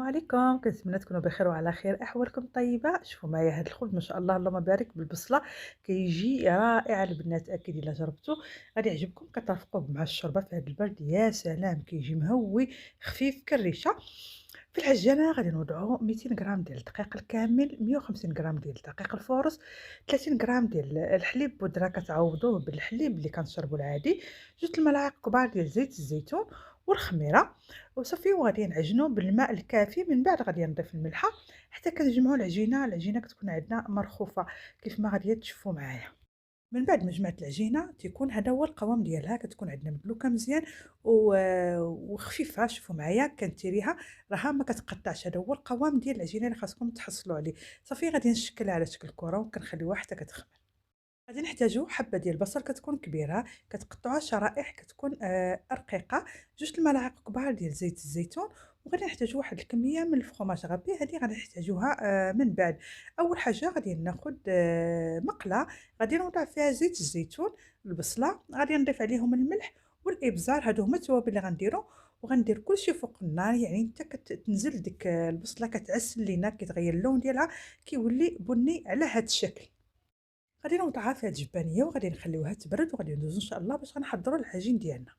السلام عليكم، كنتمنى تكونوا بخير وعلى خير، أحوالكم طيبة؟ شوفوا معايا هاد الخبز ما شاء الله اللهم بارك بالبصلة، كيجي رائع البنات أكيد إلا جربتو غادي يعجبكم، كترافقوه مع الشوربة في هاد البرد يا سلام كيجي مهوي خفيف كالريشة. في العجانة غادي نوضعو 200 غرام ديال الدقيق الكامل، 150 غرام ديال الدقيق الفورص، 30 غرام ديال الحليب بودرة كتعوضوه بالحليب اللي كنشربو العادي، 2 الملاعق كبار ديال زيت الزيتون والخميرة. وصافي وغادي نعجنو بالماء الكافي، من بعد غادي نضيف الملحة حتى كنجمعو العجينة كتكون عندنا مرخوفة كيف ما غادي تشوفوا معايا. من بعد ما جمعت العجينة تيكون هذا هو القوام ديالها، كتكون عندنا مدلوكة مزيان و وخفيفة، شوفوا معايا كنتيريها راها ما كتقطعش، هذا هو القوام ديال العجينة اللي خاصكم تحصلوا عليه. صافي غادي نشكلها على شكل كرة وكنخليوها حتى كتخمر. غادي نحتاجو حبة ديال البصل كتكون كبيرة كتقطعوها شرائح كتكون رقيقة، 2 الملاعق كبار ديال زيت الزيتون، وغادي نحتاجو واحد الكمية من الفخوماج غابي هادي غادي نحتاجوها من بعد. أول حاجة غادي ناخد مقلة غادي نوضع فيها زيت الزيتون، البصلة غادي نضيف عليهم الملح والإبزار، هادو هما التوابل اللي غنديرو، وغندير كلشي فوق النار يعني حتى تنزل ديك البصلة كتعسل لينا كيتغير اللون ديالها كيولي بني على هاد الشكل. غادي نوضعها في هاد الجبانية وغادي نخليوها تبرد وغادي ندوزو إن شاء الله باش غنحضروا العجين ديالنا.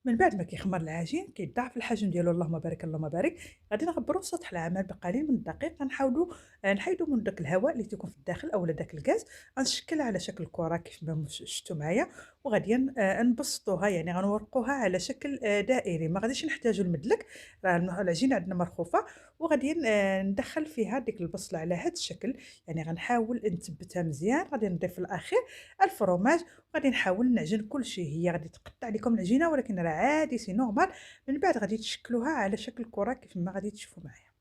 من بعد ما كيخمر العجين كيتضاعف الحجم ديالو اللهم بارك اللهم بارك، غادي نغبروا سطح العمل بقليل من الدقيق، غنحاولوا نحيدوا من داك الهواء اللي تيكون في الداخل اولا داك الغاز، غنشكلها على شكل كره كيف ما شفتوا معايا، وغادي نبسطوها يعني غنورقوها على شكل دائري، ما غاديش نحتاجوا المدلك، راه العجينه عندنا مرخوفه، وغادي ندخل فيها ديك البصله على هذا الشكل، يعني غنحاول نثبتها مزيان، غادي نضيف في الاخير الفرماج، وغادي نحاول نعجن كل شيء، هي غادي تقطع لكم العجينه ولكن راه عادي سي نورمال. من بعد غادي تشكلوها على شكل كرة كيف ما غادي تشوفوا معايا،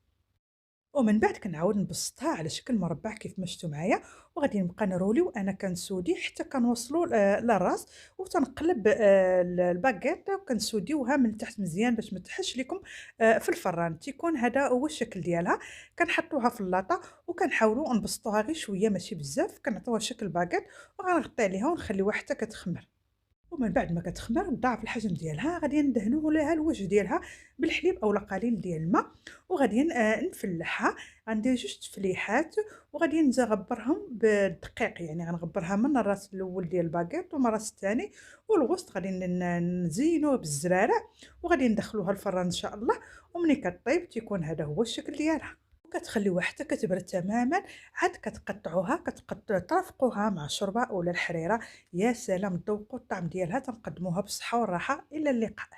ومن بعد كنعاود نبسطها على شكل مربع كيف ما شفتوا معايا، وغادي نبقى نرولي وانا كنسودي حتى كنوصلوا للراس، وتنقلب الباكيت وكنسوديوها من تحت مزيان باش ما تحش لكم في الفران، تيكون هذا هو الشكل ديالها. كنحطوها في اللاطه وكنحاولوا نبسطوها غير شويه ماشي بزاف، كنعطيوها شكل باكيت وغنغطي عليها ونخليوها حتى كتخمر. ومن بعد ما كتخمر نضاعف الحجم ديالها، غادي ندهنوا لها الوجه ديالها بالحليب اولا قليل ديال الماء، وغادي نفلحها، غندير جوج تفليحات وغادي نغبرهم بالدقيق، يعني غنغبرها من الراس الاول ديال الباكيط ومن الراس الثاني، والوسط غادي نزينوه بالزرارع، وغادي ندخلوها الفران ان شاء الله، ومني كطيب تيكون هذا هو الشكل ديالها. وكتخليوها حتى كتبرد تماما، عاد كتقطعوها ترافقوها مع الشوربه اولا الحريره، يا سلام تذوقوا الطعم ديالها، تنقدموها بالصحة والراحة، إلى اللقاء.